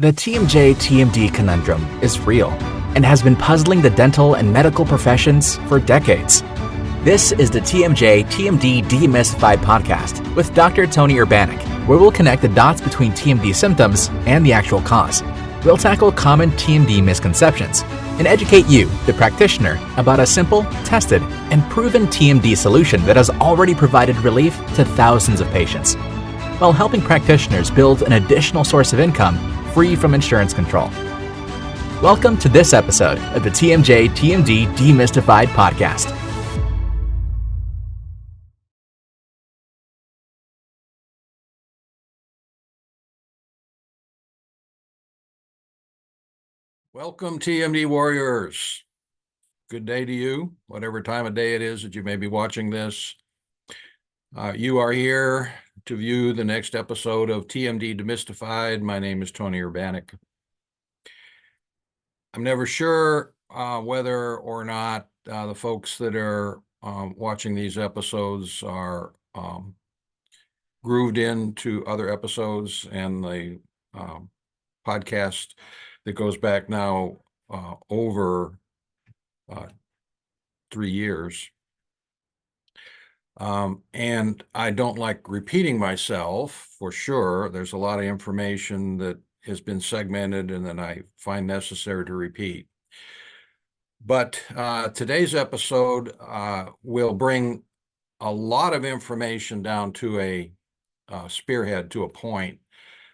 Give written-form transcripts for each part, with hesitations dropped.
The TMJ-TMD conundrum is real and has been puzzling the dental and medical professions for decades. This is the TMJ-TMD Demystified podcast with Dr. Tony Urbanic, where we'll connect the dots between TMD symptoms and the actual cause. We'll tackle common TMD misconceptions and educate you, the practitioner, about a simple, tested, and proven TMD solution that has already provided relief to thousands of patients, while helping practitioners build an additional source of income free from insurance control. Welcome to this episode of the TMJ-TMD Demystified podcast. Welcome, TMD warriors. Good day to you, whatever time of day it is that you may be watching this. You are here to view the next episode of TMD Demystified. My name is Tony Urbanic. I'm never sure whether or not the folks that are watching these episodes are grooved into other episodes and the podcast that goes back now over 3 years. And I don't like repeating myself, for sure. There's a lot of information that has been segmented and then I find necessary to repeat. But today's episode will bring a lot of information down to a spearhead, to a point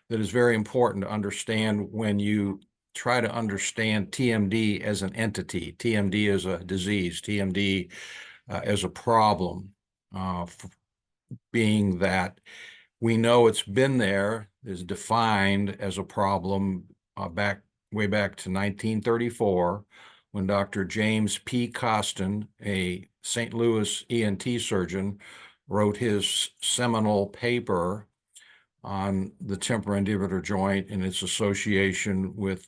that is very important to understand when you try to understand TMD as an entity, TMD as a disease, TMD as a problem. Being that we know it's been there, is defined as a problem way back to 1934, when Dr. James P. Costin, a St. Louis ENT surgeon, wrote his seminal paper on the temporomandibular joint and its association with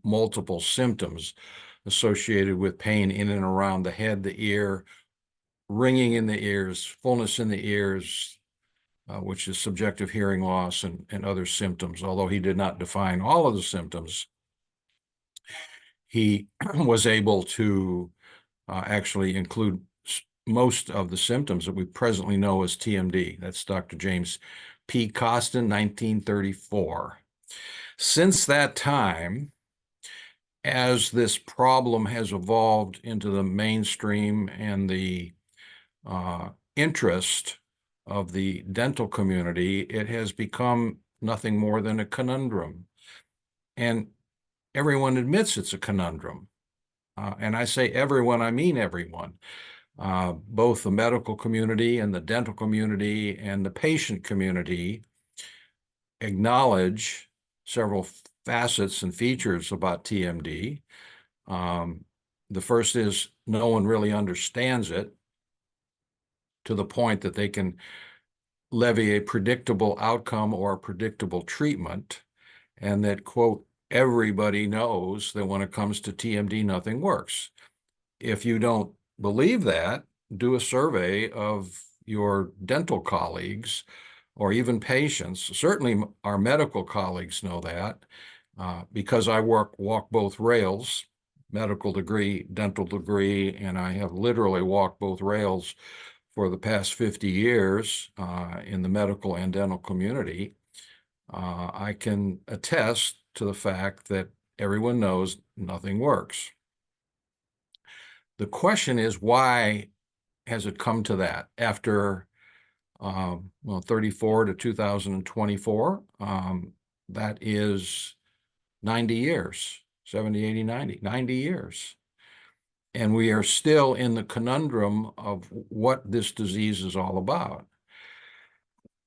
multiple symptoms associated with pain in and around the head, the ear, ringing in the ears, fullness in the ears, which is subjective hearing loss, and other symptoms. Although he did not define all of the symptoms, he was able to actually include most of the symptoms that we presently know as TMD. That's Dr. James P. Costin, 1934. Since that time, as this problem has evolved into the mainstream and the interest of the dental community, it has become nothing more than a conundrum. And everyone admits it's a conundrum. And I say everyone, I mean everyone. Both the medical community and the dental community and the patient community acknowledge several facets and features about TMD. The first is no one really understands it to the point that they can levy a predictable outcome or a predictable treatment, and that, quote, everybody knows that when it comes to TMD, nothing works. If you don't believe that, do a survey of your dental colleagues or even patients. Certainly our medical colleagues know that because I walk both rails, medical degree, dental degree, and I have literally walked both rails for the past 50 years in the medical and dental community. I can attest to the fact that everyone knows nothing works. The question is, why has it come to that after 34 to 2024? That is 90 years, 70, 80, 90 years. And we are still in the conundrum of what this disease is all about.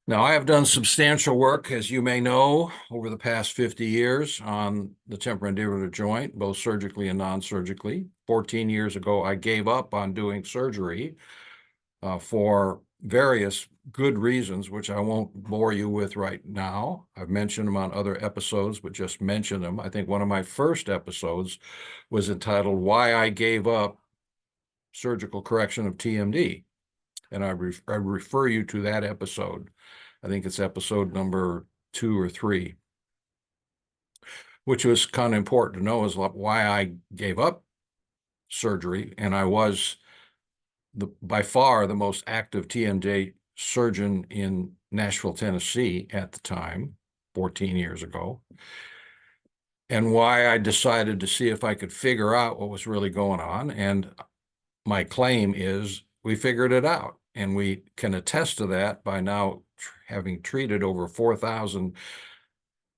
Now, I have done substantial work, as you may know, over the past 50 years on the temporomandibular joint, both surgically and non-surgically. 14 years ago, I gave up on doing surgery for various good reasons, which I won't bore you with right now. I've mentioned them on other episodes, but just mention them. I think one of my first episodes was entitled Why I Gave Up Surgical Correction of TMD. And I refer you to that episode. I think it's episode number 2 or 3. which was kind of important to know, is why I gave up surgery. And I was by far the most active TMJ surgeon in Nashville, Tennessee at the time, 14 years ago. And why I decided to see if I could figure out what was really going on. And my claim is we figured it out. And we can attest to that by now having treated over 4,000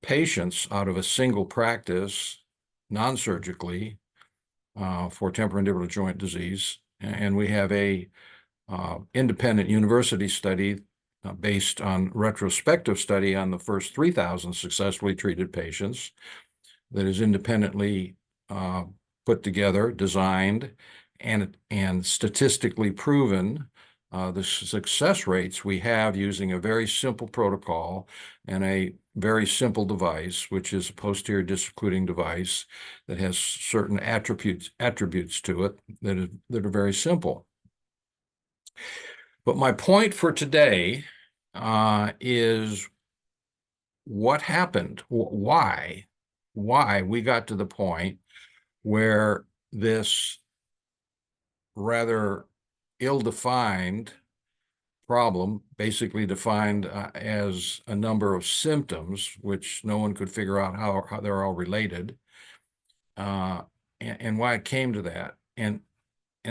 patients out of a single practice, non-surgically, for temporomandibular joint disease. And we have a independent university study based on retrospective study on the first 3,000 successfully treated patients that is independently put together, designed, and statistically proven the success rates we have using a very simple protocol and a very simple device, which is a posterior disc occluding device that has certain attributes to it that are very simple. But my point for today is what happened, why we got to the point where this rather ill-defined problem, basically defined as a number of symptoms, which no one could figure out how they're all related, and why it came to that. And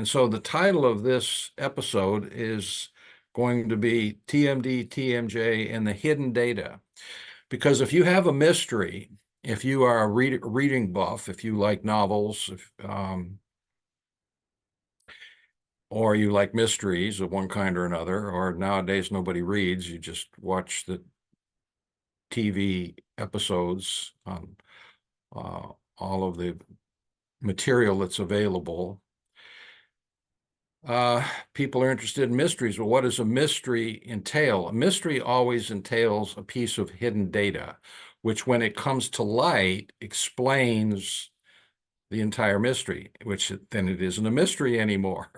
so the title of this episode is going to be TMD, TMJ, and the Hidden Data. Because if you have a mystery, if you are a reading buff, if you like novels, or you like mysteries of one kind or another, or nowadays nobody reads, you just watch the TV episodes on all of the material that's available. People are interested in mysteries. Well, what does a mystery entail? A mystery always entails a piece of hidden data, which when it comes to light explains the entire mystery, which then it isn't a mystery anymore.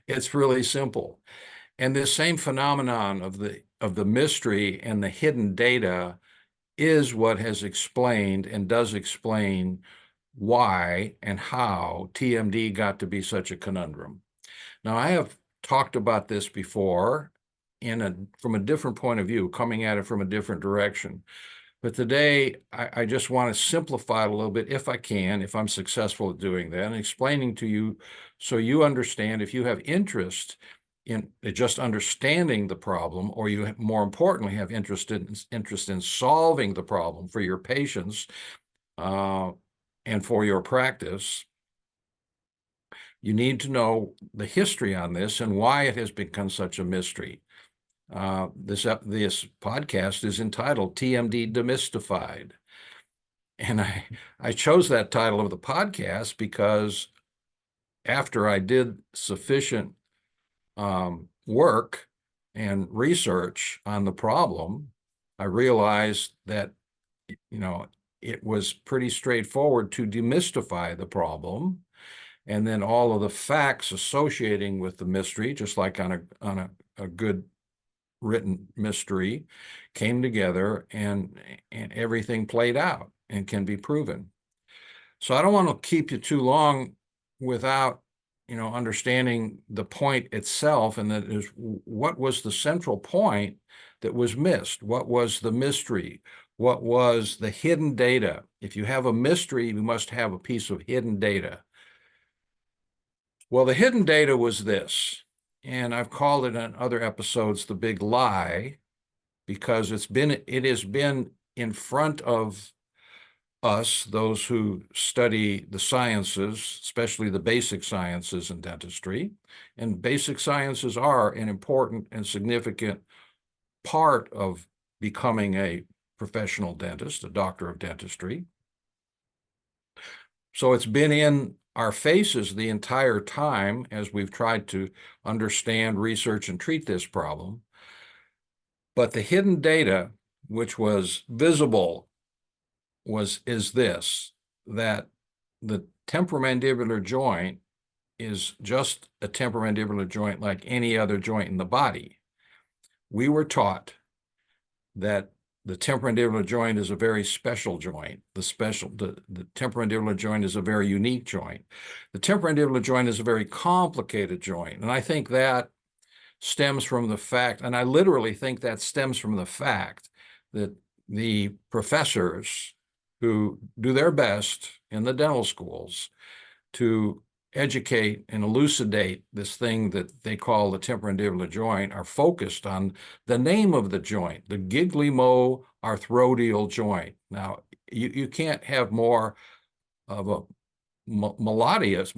It's really simple. And this same phenomenon of the mystery and the hidden data is what has explained and does explain why and how TMD got to be such a conundrum. Now, I have talked about this before from a different point of view, coming at it from a different direction. But today, I just want to simplify it a little bit, if I can, if I'm successful at doing that, and explaining to you so you understand, if you have interest in just understanding the problem, or you more importantly have interest in solving the problem for your patients and for your practice, you need to know the history on this and why it has become such a mystery. This podcast is entitled TMD Demystified. And I chose that title of the podcast because after I did sufficient work and research on the problem, I realized that, it was pretty straightforward to demystify the problem. And then all of the facts associating with the mystery, just like on a good written mystery, came together and everything played out and can be proven. So I don't want to keep you too long without understanding the point itself, and that is, what was the central point that was missed? What was the mystery? What was the hidden data? If you have a mystery, you must have a piece of hidden data. Well, the hidden data was this, and I've called it in other episodes the big lie, because it has been in front of us, those who study the sciences, especially the basic sciences in dentistry. And basic sciences are an important and significant part of becoming a professional dentist, a doctor of dentistry. So it's been in our faces the entire time as we've tried to understand, research, and treat this problem. But the hidden data, which was visible, is this, that the temporomandibular joint is just a temporomandibular joint like any other joint in the body. We were taught that the temporomandibular joint is a very special joint. The temporomandibular joint is a very unique joint. The temporomandibular joint is a very complicated joint. And I think that stems from the fact, and I literally think that stems from the fact that the professors who do their best in the dental schools to educate and elucidate this thing that they call the temporomandibular joint are focused on the name of the joint, the gygliomo-arthrodial joint. Now, you can't have more of a melodious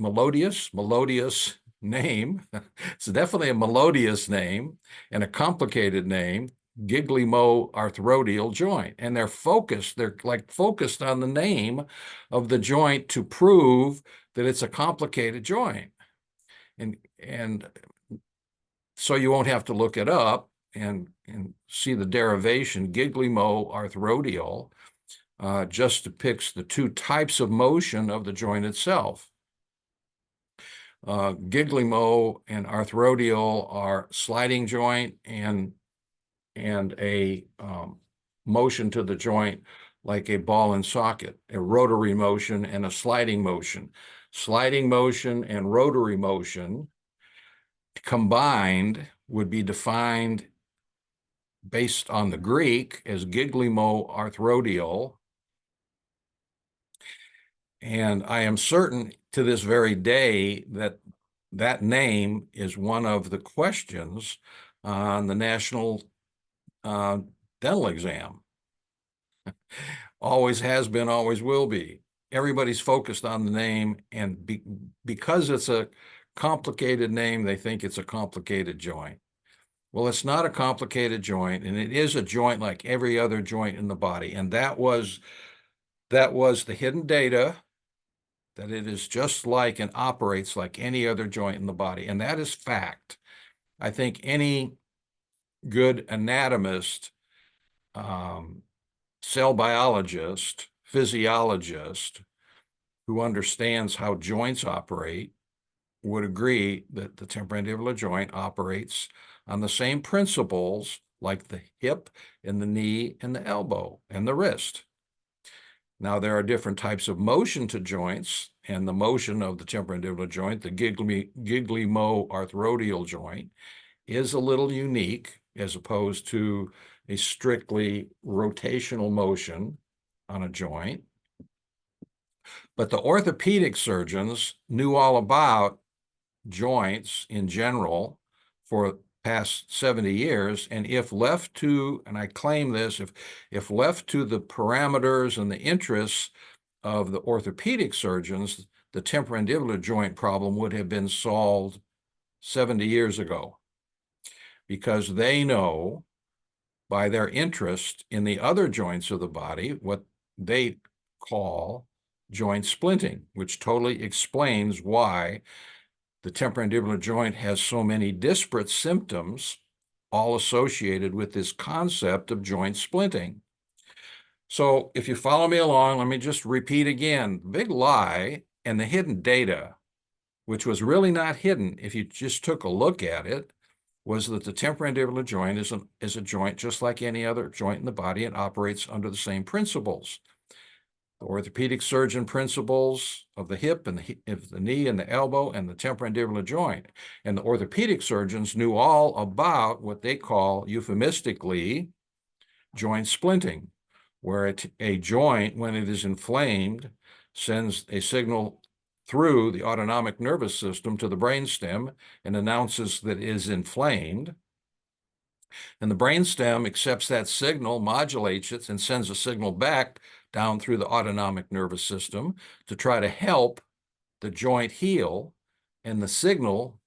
name. It's definitely a melodious name and a complicated name, gygliomo-arthrodial joint. And they're focused on the name of the joint to prove that it's a complicated joint. And so you won't have to look it up and see the derivation. Gygliomo-arthrodial just depicts the two types of motion of the joint itself. Gygliomo and arthrodial are sliding joint and a motion to the joint like a ball and socket, a rotary motion and a sliding motion. Sliding motion and rotary motion combined would be defined based on the Greek as gygliomo-arthrodial. And I am certain to this very day that that name is one of the questions on the national dental exam. Always has been, always will be. Everybody's focused on the name, and because it's a complicated name, they think it's a complicated joint. Well, it's not a complicated joint, and it is a joint like every other joint in the body. And that was the hidden data, that it is just like and operates like any other joint in the body. And that is fact. I think any good anatomist, cell biologist, physiologist who understands how joints operate would agree that the temporomandibular joint operates on the same principles like the hip and the knee and the elbow and the wrist. Now, there are different types of motion to joints, and the motion of the temporomandibular joint, the gygliomo-arthrodial joint, is a little unique as opposed to a strictly rotational motion on a joint. But the orthopedic surgeons knew all about joints in general for past 70 years, and if left to, and I claim this, if left to the parameters and the interests of the orthopedic surgeons, the temporomandibular joint problem would have been solved 70 years ago, because they know by their interest in the other joints of the body what they call joint splinting, which totally explains why the temporomandibular joint has so many disparate symptoms, all associated with this concept of joint splinting. So if you follow me along, let me just repeat again. The big lie and the hidden data, which was really not hidden if you just took a look at it, was that the temporomandibular joint is a joint just like any other joint in the body and operates under the same principles. The orthopedic surgeon principles of the hip and the knee and the elbow and the temporomandibular joint. And the orthopedic surgeons knew all about what they call euphemistically joint splinting, where a joint, when it is inflamed, sends a signal through the autonomic nervous system to the brainstem and announces that it is inflamed. And the brainstem accepts that signal, modulates it, and sends a signal back down through the autonomic nervous system to try to help the joint heal. And the signal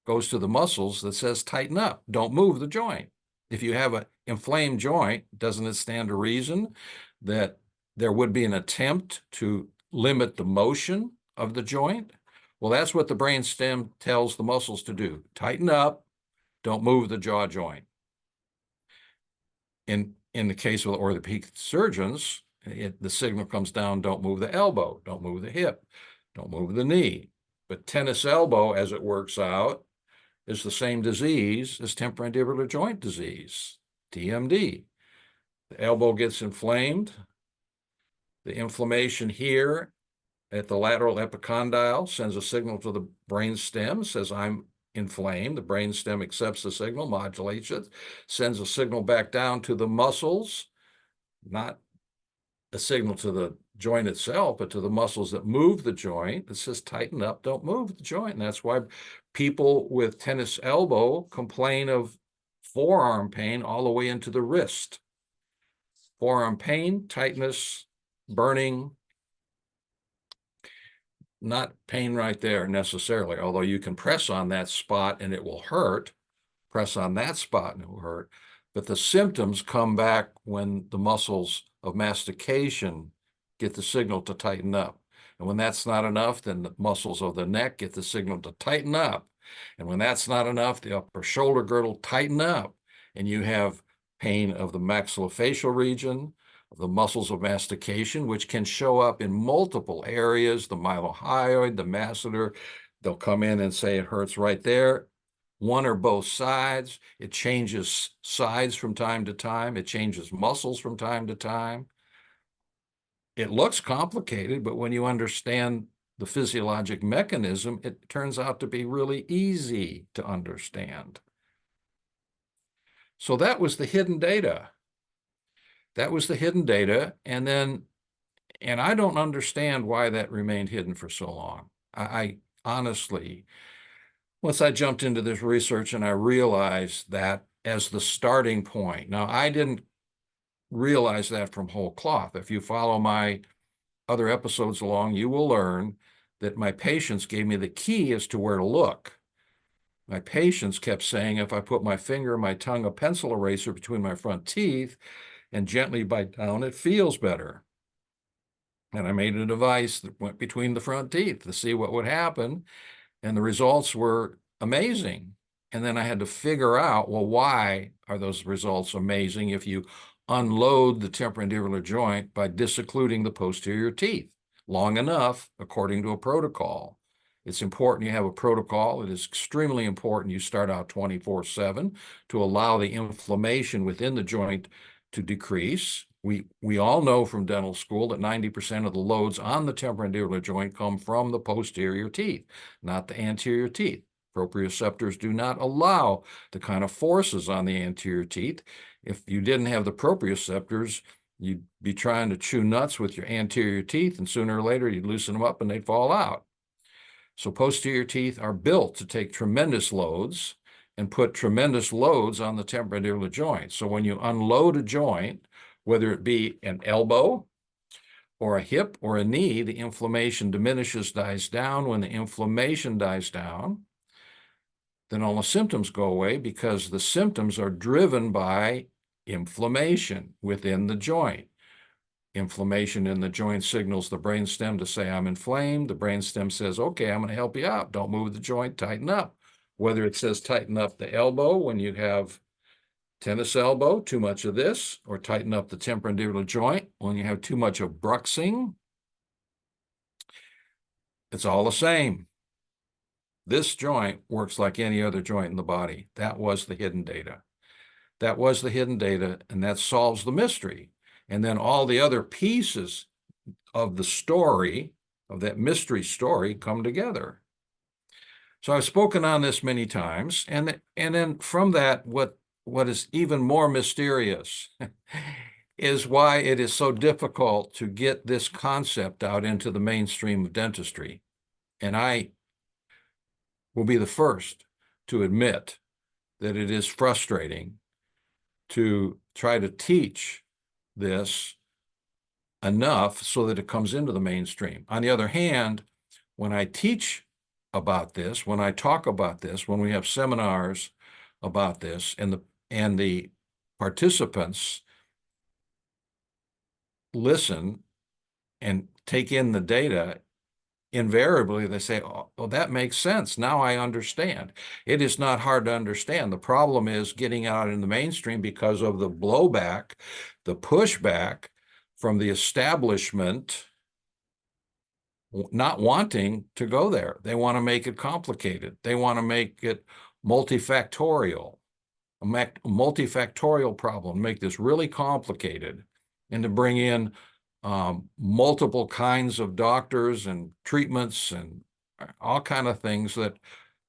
goes to the muscles that says, tighten up, don't move the joint. If you have an inflamed joint, doesn't it stand to reason that there would be an attempt to limit the motion of the joint? Well, that's what the brainstem tells the muscles to do. Tighten up, don't move the jaw joint. In the case of the orthopedic surgeons, the signal comes down, don't move the elbow, don't move the hip, don't move the knee. But tennis elbow, as it works out, is the same disease as temporomandibular joint disease, TMD. The elbow gets inflamed. The inflammation here at the lateral epicondyle sends a signal to the brain stem, says I'm inflamed. The brain stem accepts the signal, modulates it, sends a signal back down to the muscles, not a signal to the joint itself, but to the muscles that move the joint. It says tighten up, don't move the joint. And that's why people with tennis elbow complain of forearm pain all the way into the wrist. Forearm pain, tightness, burning, not pain right there necessarily, although you can press on that spot and it will hurt. Press on that spot and it will hurt. But the symptoms come back when the muscles of mastication get the signal to tighten up. And when that's not enough, then the muscles of the neck get the signal to tighten up. And when that's not enough, the upper shoulder girdle tighten up. And you have pain of the maxillofacial region, of the muscles of mastication, which can show up in multiple areas, the mylohyoid, the masseter. They'll come in and say it hurts right there. One or both sides. It changes sides from time to time. It changes muscles from time to time. It looks complicated, but when you understand the physiologic mechanism, it turns out to be really easy to understand. So that was the hidden data. That was the hidden data. And I don't understand why that remained hidden for so long. I honestly, once I jumped into this research and I realized that as the starting point. Now, I didn't realize that from whole cloth. If you follow my other episodes along, you will learn that my patients gave me the key as to where to look. My patients kept saying, if I put my finger, my tongue, a pencil eraser between my front teeth and gently bite down, it feels better. And I made a device that went between the front teeth to see what would happen. And the results were amazing. And then I had to figure out, well, why are those results amazing if you unload the temporomandibular joint by disoccluding the posterior teeth long enough, according to a protocol? It's important you have a protocol. It is extremely important you start out 24/7 to allow the inflammation within the joint to decrease. We all know from dental school that 90% of the loads on the temporomandibular joint come from the posterior teeth, not the anterior teeth. Proprioceptors do not allow the kind of forces on the anterior teeth. If you didn't have the proprioceptors, you'd be trying to chew nuts with your anterior teeth, and sooner or later you'd loosen them up and they'd fall out. So posterior teeth are built to take tremendous loads and put tremendous loads on the temporomandibular joint. So when you unload a joint, whether it be an elbow or a hip or a knee, the inflammation diminishes, dies down. When the inflammation dies down, then all the symptoms go away because the symptoms are driven by inflammation within the joint. Inflammation in the joint signals the brainstem to say, I'm inflamed. The brainstem says, okay, I'm going to help you out. Don't move the joint, tighten up. Whether it says tighten up the elbow when you have tennis elbow, too much of this, or tighten up the temporomandibular joint when you have too much of bruxing, it's all the same. This joint works like any other joint in the body. That was the hidden data. That was the hidden data, and that solves the mystery. And then all the other pieces of the story, of that mystery story, come together. So I've spoken on this many times, and then from that, what is even more mysterious is why it is so difficult to get this concept out into the mainstream of dentistry. And I will be the first to admit that it is frustrating to try to teach this enough so that it comes into the mainstream. On the other hand, when I teach about this, when I talk about this, when we have seminars about this, and the participants listen and take in the data, invariably they say, oh, that makes sense. Now I understand. It is not hard to understand. The problem is getting out in the mainstream because of the blowback, the pushback from the establishment not wanting to go there. They want to make it complicated. They want to make it multifactorial. a multifactorial problem, make this really complicated, and to bring in multiple kinds of doctors and treatments and all kind of things that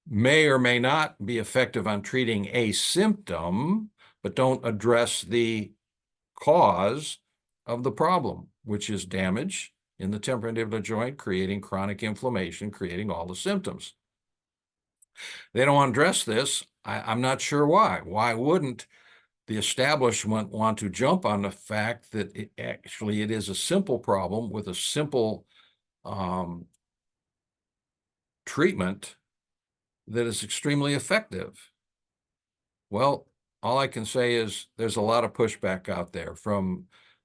may or may not be effective on treating a symptom, but don't address the cause of the problem, which is damage in the temporomandibular joint, creating chronic inflammation, creating all the symptoms. They don't want to address this. I'm not sure why. Why wouldn't the establishment want to jump on the fact that it is a simple problem with a simple treatment that is extremely effective? Well, all I can say is there's a lot of pushback out there from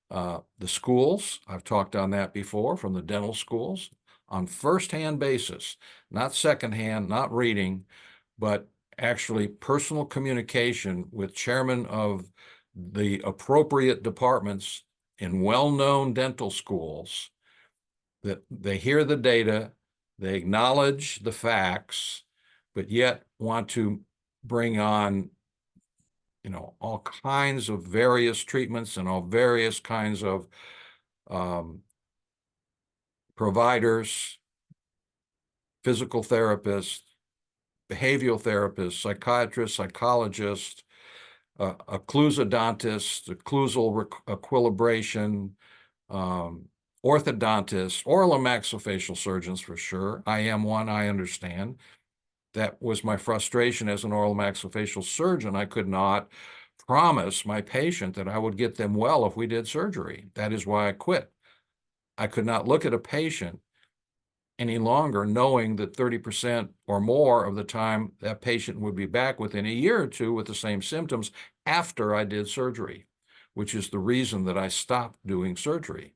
the schools. I've talked on that before, from the dental schools, on first-hand basis, not second-hand, not reading, but actually personal communication with chairmen of the appropriate departments in well-known dental schools, that they hear the data, they acknowledge the facts, but yet want to bring on all kinds of various treatments and all various kinds of providers, physical therapists, behavioral therapists, psychiatrists, psychologists, occlusodontists, occlusal equilibration, orthodontists, oral and maxillofacial surgeons for sure. I am one, I understand. That was my frustration as an oral maxillofacial surgeon. I could not promise my patient that I would get them well if we did surgery. That is why I quit. I could not look at a patient any longer knowing that 30% or more of the time that patient would be back within a year or two with the same symptoms after I did surgery, which is the reason that I stopped doing surgery.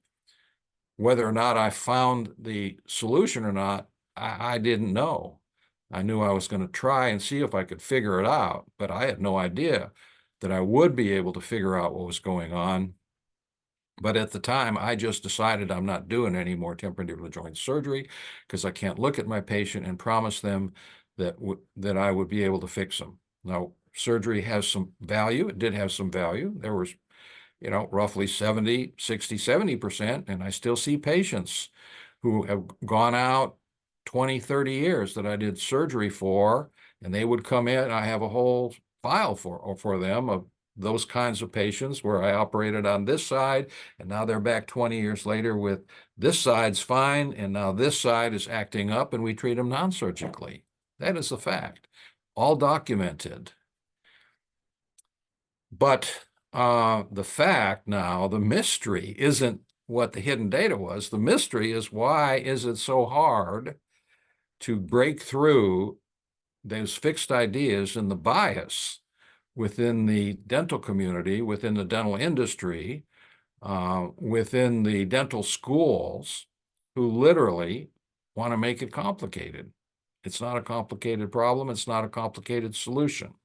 Whether or not I found the solution or not, I didn't know. I knew I was going to try and see if I could figure it out, but I had no idea that I would be able to figure out what was going on. But at the time, I just decided I'm not doing any more temporomandibular joint surgery because I can't look at my patient and promise them that I would be able to fix them. Now, surgery has some value. It did have some value. There was, roughly 70, 60, 70%, and I still see patients who have gone out 20, 30 years that I did surgery for, and they would come in. I have a whole file for them of those kinds of patients where I operated on this side, and now they're back 20 years later with this side's fine, and now this side is acting up, and we treat them non-surgically. That is a fact, all documented. But the fact now, the mystery isn't what the hidden data was. The mystery is, why is it so hard to break through those fixed ideas and the bias within the dental community, within the dental industry, within the dental schools, who literally want to make it complicated? It's not a complicated problem. It's not a complicated solution.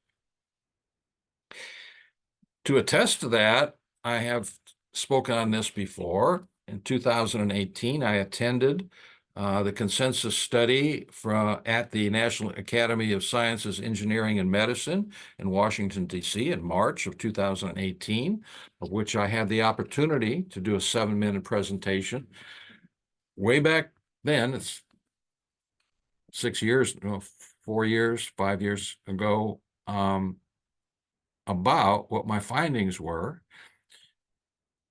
To attest to that, I have spoken on this before. In 2018, I attended the consensus study at the National Academy of Sciences, Engineering, and Medicine in Washington, D.C. in March of 2018, of which I had the opportunity to do a 7-minute presentation. Way back then, it's 6 years, 4 years, 5 years ago, about what my findings were.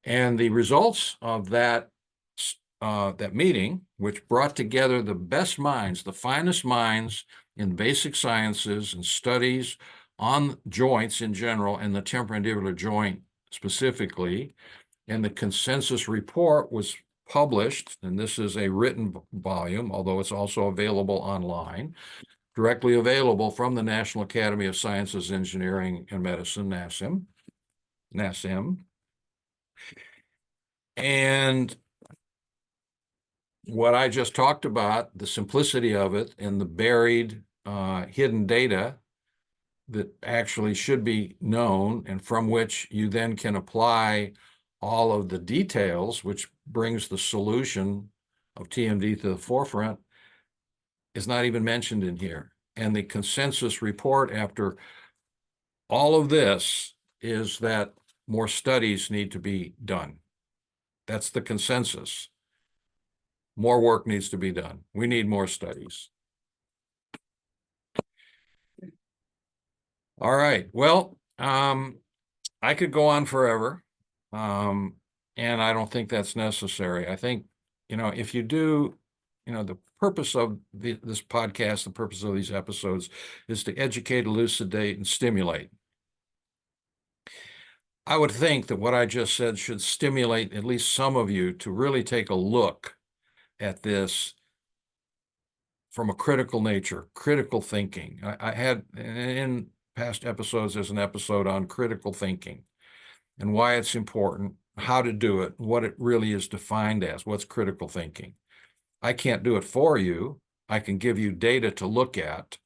And the results of that meeting, which brought together the best minds, the finest minds in basic sciences and studies on joints in general and the temporomandibular joint specifically, and the consensus report was published, and this is a written volume, although it's also available online, directly available from the National Academy of Sciences, Engineering, and Medicine, NASM. And what I just talked about, the simplicity of it and the buried, hidden data that actually should be known, and from which you then can apply all of the details, which brings the solution of TMD to the forefront, is not even mentioned in here. And the consensus report, after all of this is that more studies need to be done. That's the consensus. More work needs to be done. We need more studies. All right. Well, I could go on forever, and I don't think that's necessary. I think, if you do, the purpose of this podcast, the purpose of these episodes is to educate, elucidate, and stimulate. I would think that what I just said should stimulate at least some of you to really take a look at this from a critical nature, critical thinking. I had in past episodes, there's an episode on critical thinking and why it's important, how to do it, what it really is defined as, what's critical thinking. I can't do it for you. I can give you data to look at,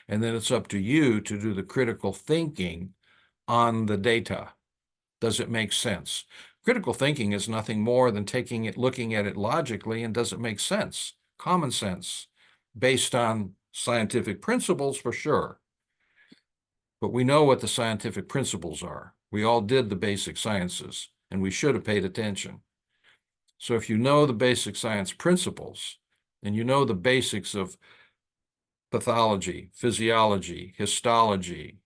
and then it's up to you to do the critical thinking on the data. Does it make sense? Critical thinking is nothing more than taking it, looking at it logically, and does it make sense? Common sense, based on scientific principles for sure. But we know what the scientific principles are. We all did the basic sciences, and we should have paid attention. So if you know the basic science principles, and you know the basics of pathology, physiology, histology,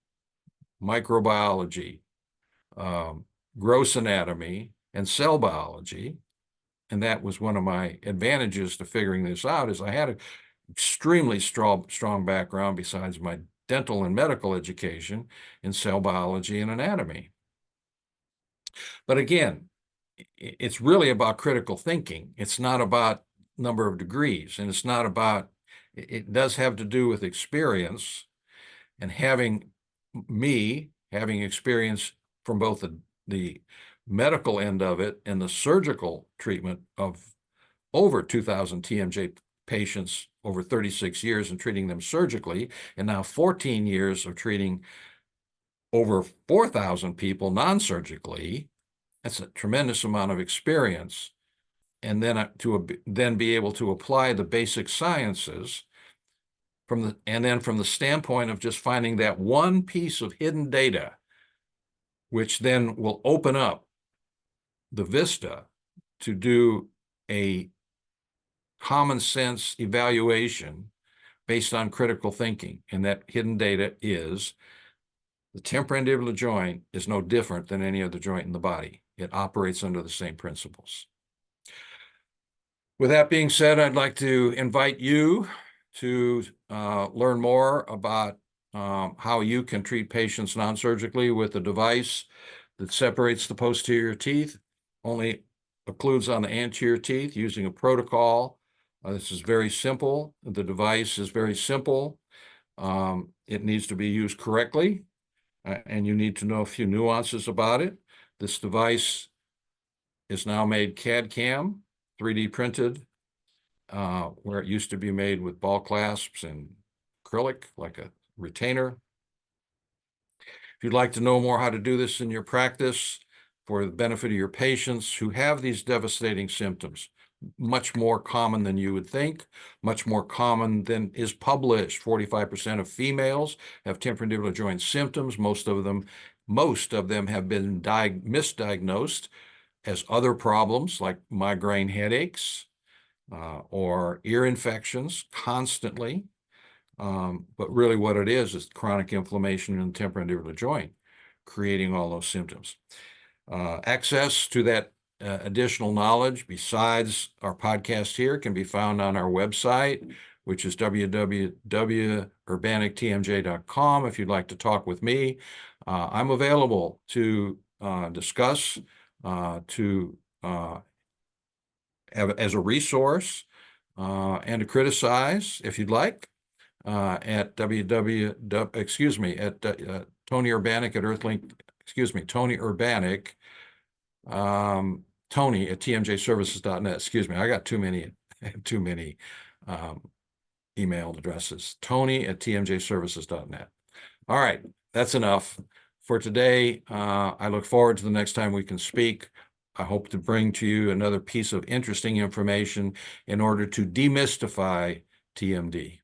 microbiology, gross anatomy, and cell biology, and that was one of my advantages to figuring this out, is I had an extremely strong background besides my dental and medical education in cell biology and anatomy. But again, it's really about critical thinking. It's not about number of degrees, and it's not about, it does have to do with experience, and having experience from both the medical end of it and the surgical treatment of over 2,000 TMJ patients over 36 years and treating them surgically, and now 14 years of treating over 4,000 people non-surgically. That's a tremendous amount of experience. And then then be able to apply the basic sciences from the standpoint of just finding that one piece of hidden data, which then will open up the vista to do a common sense evaluation based on critical thinking. And that hidden data is the temporomandibular joint is no different than any other joint in the body. It operates under the same principles. With that being said, I'd like to invite you to learn more about how you can treat patients non-surgically with a device that separates the posterior teeth, only occludes on the anterior teeth using a protocol. This is very simple. The device is very simple. It needs to be used correctly, and you need to know a few nuances about it. This device is now made CAD/CAM, 3D printed, where it used to be made with ball clasps and acrylic, like a retainer. If you'd like to know more how to do this in your practice for the benefit of your patients who have these devastating symptoms, much more common than you would think, much more common than is published. 45% of females have temporomandibular joint symptoms. Most of them have been misdiagnosed as other problems like migraine headaches or ear infections constantly. But really what it is chronic inflammation in the temporomandibular joint, creating all those symptoms. Access to that additional knowledge besides our podcast here can be found on our website, which is www.urbanictmj.com. If you'd like to talk with me, I'm available to discuss, to have as a resource, and to criticize if you'd like, at Tony Urbanic at Earthlink, Tony Urbanic, Tony at tmjservices.net. I got too many email addresses. Tony at tmjservices.net. All right, that's enough for today. I look forward to the next time we can speak. I hope to bring to you another piece of interesting information in order to demystify TMD.